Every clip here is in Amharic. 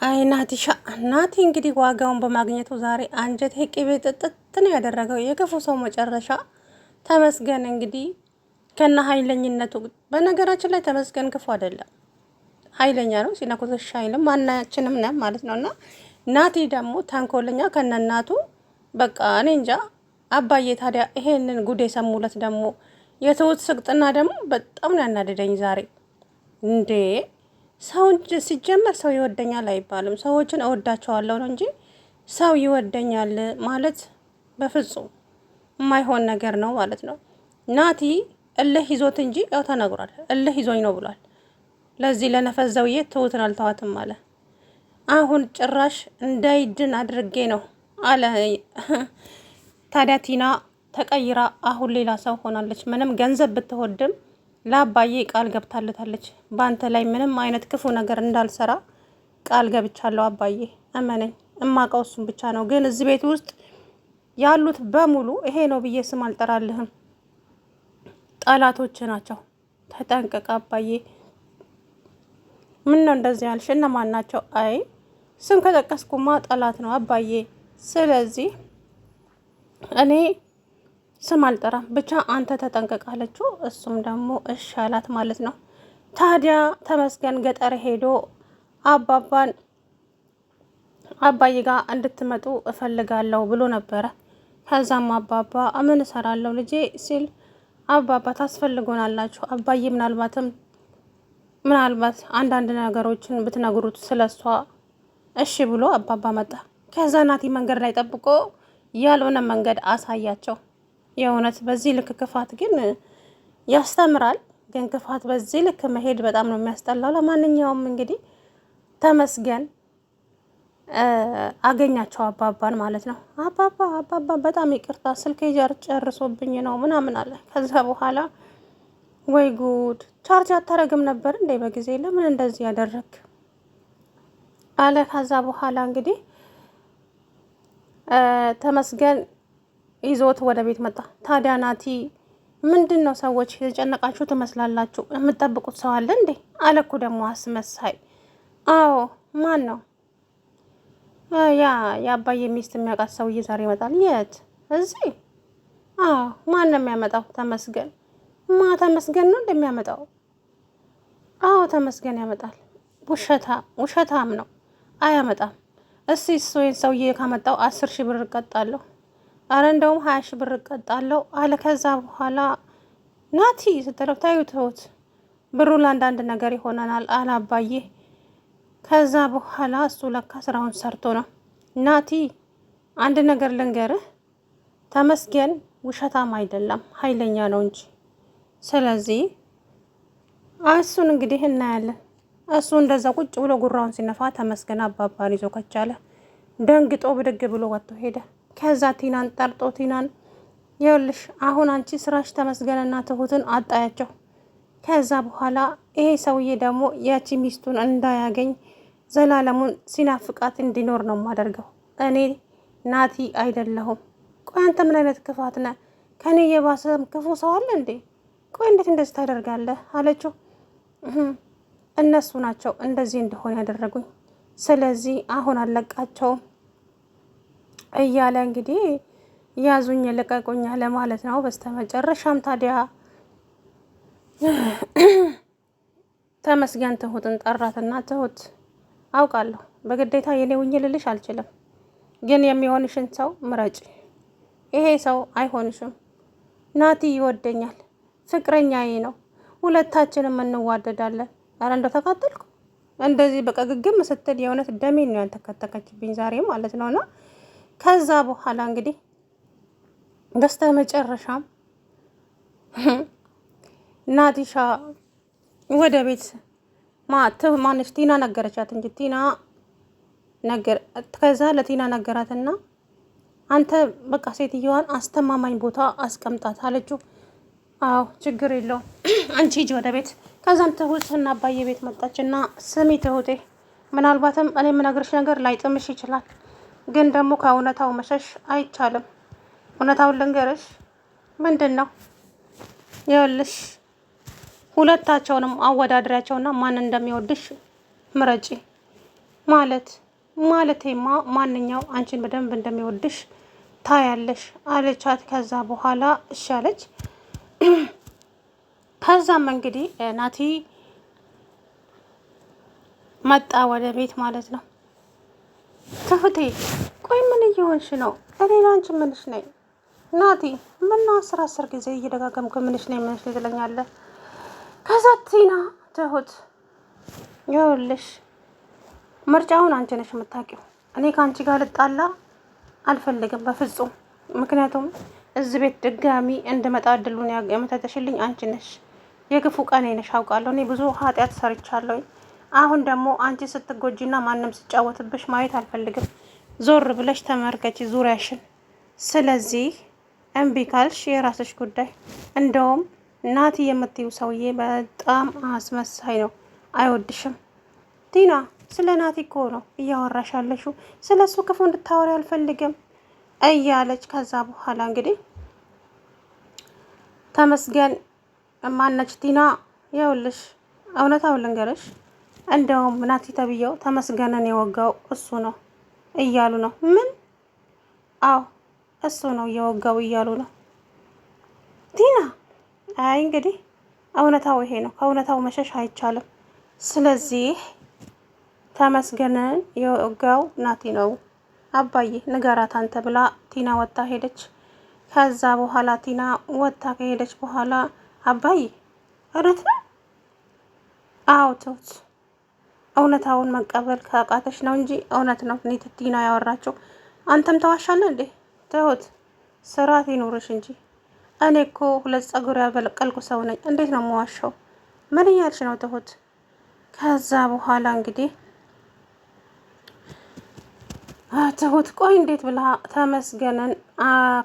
አይ ናቲሻ ናቲ እንግዲህ ዋጋውን በማግኘቱ ዛሬ አንጀቴ ቅቤ ጥጥት ነው ያደረገው። የክፉ ሰው መጨረሻ። ተመስገን እንግዲህ ከነ ኃይለኝነቱ። በነገራችን ላይ ተመስገን ክፉ አይደለም፣ ኃይለኛ ነው። ሲነኩት እሺ አይልም፣ ማናችንም ነን ማለት ነውና ናቲ ደግሞ ተንኮለኛ ከነናቱ። በቃ እኔ እንጃ። አባዬ ታዲያ ይሄንን ጉድ የሰሙለት ደግሞ የትሁት ስቅጥና ደግሞ በጣም ነው ያናደደኝ ዛሬ እንዴ። ሰው ሲጀመር ሰው ይወደኛል አይባልም። ሰዎችን እወዳቸዋለሁ ነው እንጂ ሰው ይወደኛል ማለት በፍጹም የማይሆን ነገር ነው ማለት ነው። ናቲ እልህ ይዞት እንጂ ያው ተነግሯል። እልህ ይዞኝ ነው ብሏል። ለዚህ ለነፈዘውዬ ትሁትን አልተዋትም አለ። አሁን ጭራሽ እንዳይድን አድርጌ ነው አለ። ታዲያ ቲና ተቀይራ አሁን ሌላ ሰው ሆናለች። ምንም ገንዘብ ብትወድም ለአባዬ ቃል ገብታለታለች። በአንተ ላይ ምንም አይነት ክፉ ነገር እንዳልሰራ ቃል ገብቻለሁ አባዬ፣ እመነኝ። እማውቀው እሱን ብቻ ነው። ግን እዚህ ቤት ውስጥ ያሉት በሙሉ ይሄ ነው ብዬ ስም አልጠራልህም፣ ጠላቶች ናቸው። ተጠንቀቅ አባዬ። ምን ነው እንደዚህ ያልሽ? እነማን ናቸው? አይ ስም ከጠቀስኩማ ጠላት ነው አባዬ። ስለዚህ እኔ ስም አልጠራም፣ ብቻ አንተ ተጠንቀቅ አለችው። እሱም ደግሞ እሺ አላት ማለት ነው። ታዲያ ተመስገን ገጠር ሄዶ አባዬ ጋር እንድትመጡ እፈልጋለሁ ብሎ ነበረ። ከዛም አባባ ምን እሰራለሁ ልጄ ሲል አባባ ታስፈልጎናላችሁ አባዬ፣ ምናልባት አንዳንድ ነገሮችን ብትነግሩት ስለሷ እሺ ብሎ አባባ መጣ። ከዛ ናቲ መንገድ ላይ ጠብቆ ያልሆነ መንገድ አሳያቸው። የእውነት በዚህ ልክ ክፋት ግን ያስተምራል። ግን ክፋት በዚህ ልክ መሄድ በጣም ነው የሚያስጠላው። ለማንኛውም እንግዲህ ተመስገን አገኛቸው አባባን ማለት ነው። አባባ በጣም ይቅርታ ስልክ ጨርሶብኝ ነው ምናምን አለ። ከዛ በኋላ ወይ ጉድ ቻርጅ አታረግም ነበር እንዴ በጊዜ? ለምን እንደዚህ ያደረግ አለ። ከዛ በኋላ እንግዲህ ተመስገን ይዞት ወደ ቤት መጣ። ታዲያ ናቲ ምንድን ነው ሰዎች የተጨነቃችሁ ትመስላላችሁ? የምትጠብቁት ሰው አለ እንዴ አለኩ ደግሞ አስመሳይ። አዎ ማን ነው? ያ የአባዬ ሚስት የሚያውቃት ሰውዬ ዛሬ ይመጣል። የት? እዚህ? አዎ ማን ነው የሚያመጣው? ተመስገን። ተመስገን ነው እንደሚያመጣው? አዎ ተመስገን ያመጣል። ውሸታም ነው፣ አያመጣም። እስኪ እሱን ሰውዬ ካመጣው 10,000 ብር እቀጣለሁ። አረ እንደውም 20,000 ብር እቀጣለሁ አለ። ከዛ በኋላ ናቲ ስትለው ታዩት ብሩ ለአንዳንድ ነገር ይሆነናል አለ አባዬ። ከዛ በኋላ እሱ ለካ ስራውን ሰርቶ ነው። ናቲ አንድ ነገር ልንገርህ፣ ተመስገን ውሸታም አይደለም ኃይለኛ ነው እንጂ። ስለዚህ እሱን እንግዲህ እናያለን። እሱ እንደዛ ቁጭ ብሎ ጉራውን ሲነፋ ተመስገን አባባን ይዞ ከቻለ ደንግጦ ብድግ ብሎ ወጥቶ ሄደ። ከዛ ቲናን ጠርጦ ቲናን ይኸውልሽ አሁን አንቺ ስራሽ ተመስገንና ትሁትን አጣያቸው። ከዛ በኋላ ይሄ ሰውዬ ደግሞ ያቺ ሚስቱን እንዳያገኝ ዘላለሙን ሲናፍቃት እንዲኖር ነው የማደርገው። እኔ ናቲ አይደለሁም። ቆይ አንተ ምን አይነት ክፋት ነህ? ከኔ የባሰም ክፉ ሰው አለ እንዴ? ቆይ እንዴት እንደዚህ ታደርጋለህ? አለችው። እነሱ ናቸው እንደዚህ እንደሆነ ያደረጉኝ። ስለዚህ አሁን አለቃቸውም እያለ እንግዲህ ያዙኝ ልቀቁኝ አለ ማለት ነው። በስተመጨረሻም ታዲያ ተመስገን ትሁትን ጠራትና ትሁት አውቃለሁ በግዴታ የኔ ውኝ ልልሽ አልችልም፣ ግን የሚሆንሽን ሰው ምረጭ። ይሄ ሰው አይሆንሽም። ናቲ ይወደኛል፣ ፍቅረኛዬ ነው፣ ሁለታችንም እንዋደዳለን። አረ እንደው ተቃጠልኩ። እንደዚህ በቃ ግግም ስትል የእውነት ደሜን ነው ያልተከተከችብኝ ዛሬ ማለት ነውና ከዛ በኋላ እንግዲህ በስተ መጨረሻም ናቲሻ ወደ ቤት ማነች ቲና ነገረቻት እንጂ ከዛ ለቲና ነገራትና አንተ በቃ ሴትዮዋን አስተማማኝ ቦታ አስቀምጣት አለችው። አዎ ችግር የለውም አንቺ ሂጂ ወደ ቤት። ከዛም ትሁትና አባዬ ቤት መጣችና ስሚ ትሁቴ፣ ምናልባትም እኔ የምነግርሽ ነገር ላይጥምሽ ይችላል፣ ግን ደግሞ ከእውነታው መሸሽ አይቻልም። እውነታውን ልንገርሽ። ምንድን ነው? ይኸውልሽ ሁለታቸውንም አወዳድሪያቸውና ማን እንደሚወድሽ ምረጪ። ማለት ማለቴማ ማንኛው አንቺን በደንብ እንደሚወድሽ ታያለሽ አለቻት። ከዛ በኋላ እሺ አለች። ከዛም እንግዲህ ናቲ መጣ ወደ ቤት ማለት ነው። ትሁቴ ቆይ ምን እየሆንሽ ነው? እኔ ላንቺ ምንሽ ነኝ? ናቲ ምነው 10 ጊዜ እየደጋገምኩ ምንሽ ነኝ ምንሽ ነኝ ትለኛለህ? ከዛ ቲና ትሁት ይኸውልሽ ምርጫውን አንቺ ነሽ የምታውቂው። እኔ ከአንቺ ጋር ልጣላ አልፈልግም በፍጹም። ምክንያቱም እዚህ ቤት ድጋሚ እንድመጣ እድሉን ያመቻቸሽልኝ አንቺ ነሽ። የክፉ ቀኔ ነሽ አውቃለሁ። እኔ ብዙ ኃጢአት ሰርቻለሁ። አሁን ደግሞ አንቺ ስትጎጂና ማንም ሲጫወትብሽ ማየት አልፈልግም። ዞር ብለሽ ተመልከቺ ዙሪያሽን። ስለዚህ እምቢ ካልሽ የራስሽ ጉዳይ። እንደውም ናቲ የምትዩ ሰውዬ በጣም አስመሳይ ነው፣ አይወድሽም። ቲና ስለ ናቲ እኮ ነው እያወራሽ ያለሽው። ስለ እሱ ክፉ እንድታወሪ አልፈልግም እያለች ከዛ በኋላ እንግዲህ ተመስገን ማነች ቲና ይኸውልሽ እውነታውን ልንገርሽ፣ እንደውም ናቲ ተብዬው ተመስገንን የወጋው እሱ ነው እያሉ ነው። ምን? አዎ እሱ ነው የወጋው እያሉ ነው ቲና። አይ እንግዲህ እውነታው ይሄ ነው፣ ከእውነታው መሸሽ አይቻልም። ስለዚህ ተመስገንን የወጋው ናቲ ነው። አባዬ ንገራት አንተ ብላ ቲና ወጣ ሄደች። ከዛ በኋላ ቲና ወጣ ከሄደች በኋላ አባዬ እውነት ነው? አዎ ትሁት እውነታውን መቀበል ካቃተሽ ነው እንጂ እውነት ነው። እኔ ቲና ያወራችው። አንተም ተዋሻለህ እንዴ? ትሁት ስርዓት ይኑርሽ እንጂ እኔ እኮ 2 ፀጉር ያበቀልኩ ሰው ነኝ። እንዴት ነው የምዋሻው? ምን እያልሽ ነው ትሁት? ከዛ በኋላ እንግዲህ ትሁት ቆይ እንዴት ብላ ተመስገንን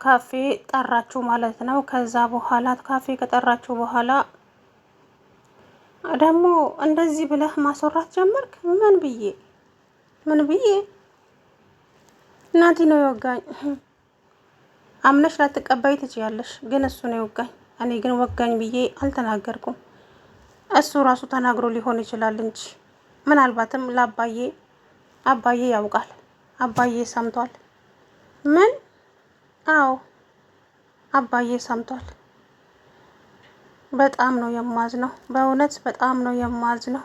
ካፌ ጠራችሁ ማለት ነው። ከዛ በኋላ ካፌ ከጠራችሁ በኋላ ደግሞ እንደዚህ ብለህ ማስወራት ጀመርክ? ምን ብዬ? ናቲ ነው የወጋኝ። አምነሽ ላትቀበይ ትችያለሽ፣ ግን እሱ ነው የወጋኝ። እኔ ግን ወጋኝ ብዬ አልተናገርኩም። እሱ ራሱ ተናግሮ ሊሆን ይችላል እንጂ ምናልባትም አባዬ ያውቃል። አባዬ ሰምቷል። ምን? አዎ አባዬ ሰምቷል። በጣም ነው የማዝነው፣ በእውነት በጣም ነው የማዝነው።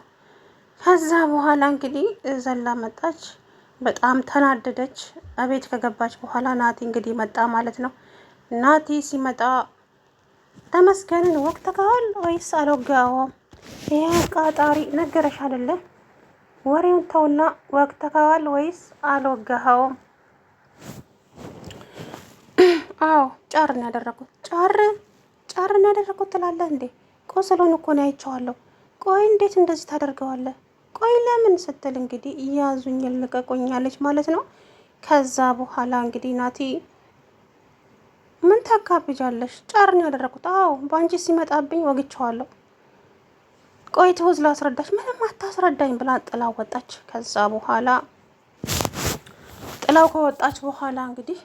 ከዛ በኋላ እንግዲህ ዘላ መጣች። በጣም ተናደደች። እቤት ከገባች በኋላ ናቲ እንግዲህ መጣ ማለት ነው። ናቲ ሲመጣ ተመስገንን ወቅተኸዋል ወይስ አልወጋኸውም? ይሄ ቃጣሪ ነገረሽ አይደለ? ወሬውን ተውና ወቅተኸዋል ወይስ አልወጋኸውም? አዎ ጫር ነው ያደረኩት። ጫር ነው ያደረኩት ትላለህ እንዴ? ቁስሉን እኮ ነው አይቼዋለሁ። ቆይ እንዴት እንደዚህ ታደርገዋለህ? ቆይ ለምን ስትል እንግዲህ እያዙኝ ልቀቁኛለች ማለት ነው። ከዛ በኋላ እንግዲህ ናቲ ምን ታካብጃለሽ? ጫር ነው ያደረኩት። አዎ በአንቺ ሲመጣብኝ ወግቼዋለሁ። ቆይ ትሁት ላስረዳሽ። ምንም አታስረዳኝ ብላ ጥላው ወጣች። ከዛ በኋላ ጥላው ከወጣች በኋላ እንግዲህ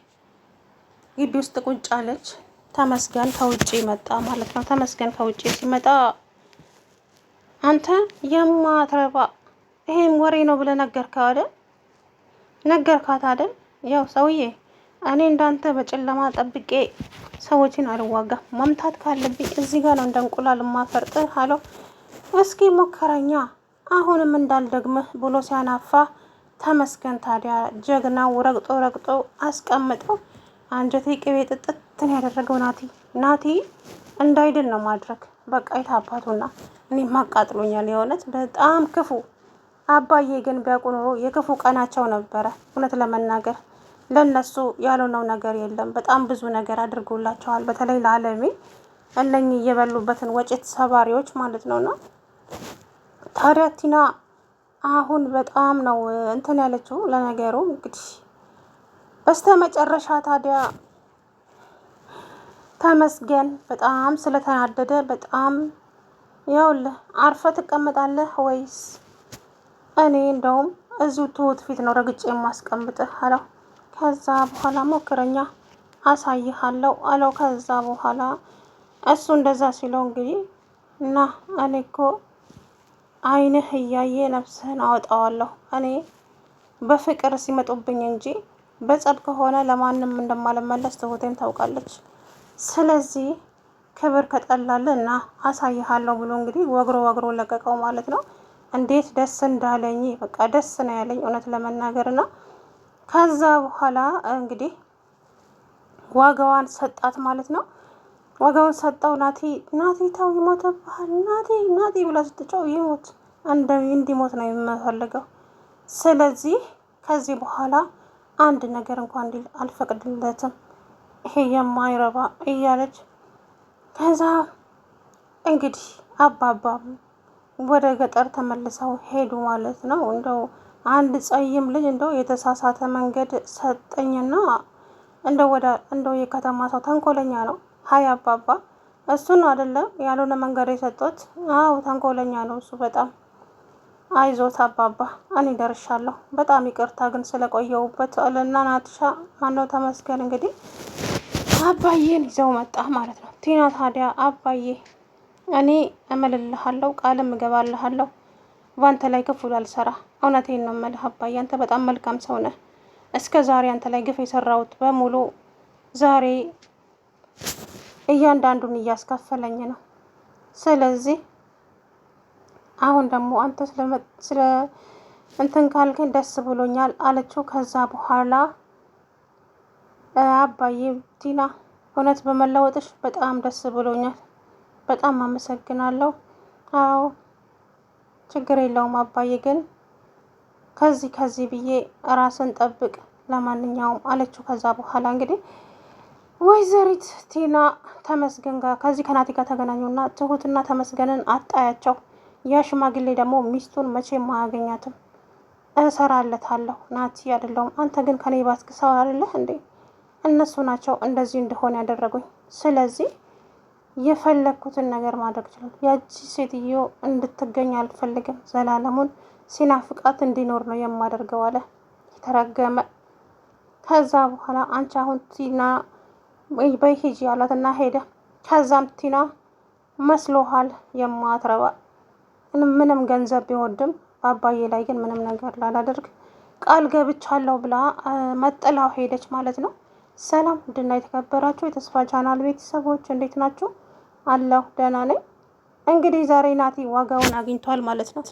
ግቢ ውስጥ ቁጭ አለች። ተመስገን ከውጭ መጣ ማለት ነው። ተመስገን ከውጭ ሲመጣ አንተ የማትረባ ይሄም ወሬ ነው ብለህ ነገርካት አይደል? ያው ሰውዬ እኔ እንዳንተ በጨለማ ጠብቄ ሰዎችን አልዋጋም። መምታት ካለብኝ እዚህ ጋር ነው እንደ እንቁላል ማፈርጥህ አለው። እስኪ ሞከረኛ አሁንም እንዳልደግምህ ብሎ ሲያናፋ ተመስገን ታዲያ ጀግናው ረግጦ አስቀምጠው አንጀቴ ቅቤ ጥጥትን ያደረገው ናቲ እንዳይድን ነው ማድረግ። በቃ የታባቱና እኔ ማቃጥሎኛል። የእውነት በጣም ክፉ። አባዬ ግን ቢያውቁ ኖሮ የክፉ ቀናቸው ነበረ። እውነት ለመናገር ለነሱ ያልሆነው ነገር የለም። በጣም ብዙ ነገር አድርጎላቸዋል። በተለይ ለአለሜ እነኚህ እየበሉበትን ወጭት ሰባሪዎች ማለት ነውና ታዲያ ቲና አሁን በጣም ነው እንትን ያለችው። ለነገሩ እንግዲህ በስተ መጨረሻ ታዲያ ተመስገን በጣም ስለተናደደ በጣም ይኸውልህ አርፈ ትቀመጣለህ ወይስ እኔ እንደውም እዚሁ ትሁት ፊት ነው ረግጬ የማስቀምጥህ አለው። ከዛ በኋላ ሞክረኛ አሳይሃለሁ አለው። ከዛ በኋላ እሱ እንደዛ ሲለው እንግዲህ እና እኔ እኮ አይንህ እያየ ነፍስህን አወጣዋለሁ። እኔ በፍቅር ሲመጡብኝ እንጂ በጸብ ከሆነ ለማንም እንደማልመለስ ትሁቴም ታውቃለች። ስለዚህ ክብር ከጠላለ እና አሳይሃለሁ ብሎ እንግዲህ ወግሮ ለቀቀው ማለት ነው። እንዴት ደስ እንዳለኝ በቃ ደስ ነው ያለኝ እውነት ለመናገር እና ከዛ በኋላ እንግዲህ ዋጋዋን ሰጣት ማለት ነው። ዋጋውን ሰጠው። ናቲ ተው ይሞትብሃል፣ ናቲ ብላ ስትጨው ይሞት እንዲሞት ነው የምፈልገው። ስለዚህ ከዚህ በኋላ አንድ ነገር እንኳን እንዲል አልፈቅድለትም፣ ይሄ የማይረባ እያለች ከዛ እንግዲህ አባባም ወደ ገጠር ተመልሰው ሄዱ ማለት ነው። እንደው አንድ ጸይም ልጅ እንደው የተሳሳተ መንገድ ሰጠኝና እንደው የከተማ ሰው ተንኮለኛ ነው። ሀይ አባባ እሱን አይደለም ያልሆነ መንገድ የሰጡት። አዎ ተንኮለኛ ነው እሱ በጣም። አይዞት አባባ እኔ ደርሻለሁ። በጣም ይቅርታ ግን ስለቆየውበት አለና ናትሻ ማነው ተመስገን እንግዲህ አባዬን ይዘው መጣ ማለት ነው። ቲና ታዲያ አባዬ እኔ እምልልሃለሁ ቃልም እገባልሃለሁ በአንተ ላይ ክፉ ላልሰራ። እውነቴን ነው የምልህ አባዬ፣ አንተ በጣም መልካም ሰው ነህ። እስከ ዛሬ አንተ ላይ ግፍ የሰራሁት በሙሉ ዛሬ እያንዳንዱን እያስከፈለኝ ነው። ስለዚህ አሁን ደግሞ አንተ ስለ እንትን ካልከኝ ደስ ብሎኛል አለችው። ከዛ በኋላ አባዬ ቲና እውነት በመለወጥሽ በጣም ደስ ብሎኛል፣ በጣም አመሰግናለሁ። አዎ ችግር የለውም አባዬ፣ ግን ከዚህ ብዬ ራስን ጠብቅ ለማንኛውም አለችው። ከዛ በኋላ እንግዲህ ወይዘሪት ቲና ተመስገን ጋር ከዚህ ከናቲ ጋር ተገናኙና ትሁትና ተመስገንን አጣያቸው። ያ ሽማግሌ ደግሞ ሚስቱን መቼም አያገኛትም፣ እሰራለታለሁ ናቲ አይደለሁም። አንተ ግን ከኔ ባስክ ሰው አይደለህ እንዴ? እነሱ ናቸው እንደዚህ እንደሆነ ያደረጉኝ። ስለዚህ የፈለግኩትን ነገር ማድረግ ይችላል። ያቺ ሴትዮ እንድትገኝ አልፈልግም። ዘላለሙን ሲናፍቃት እንዲኖር ነው የማደርገው አለ። የተረገመ። ከዛ በኋላ አንቺ አሁን ቲና በይ ሂጂ አላትና ሄደ። ከዛም ቲና መስሎሃል የማትረባ ምንም ገንዘብ ቢወድም በአባዬ ላይ ግን ምንም ነገር ላላደርግ ቃል ገብቻለሁ ብላ መጥላው ሄደች ማለት ነው። ሰላም ውድና የተከበራችሁ የተስፋ ቻናል ቤተሰቦች እንዴት ናችሁ? አለሁ ደህና ነኝ። እንግዲህ ዛሬ ናቲ ዋጋውን አግኝቷል ማለት ነው።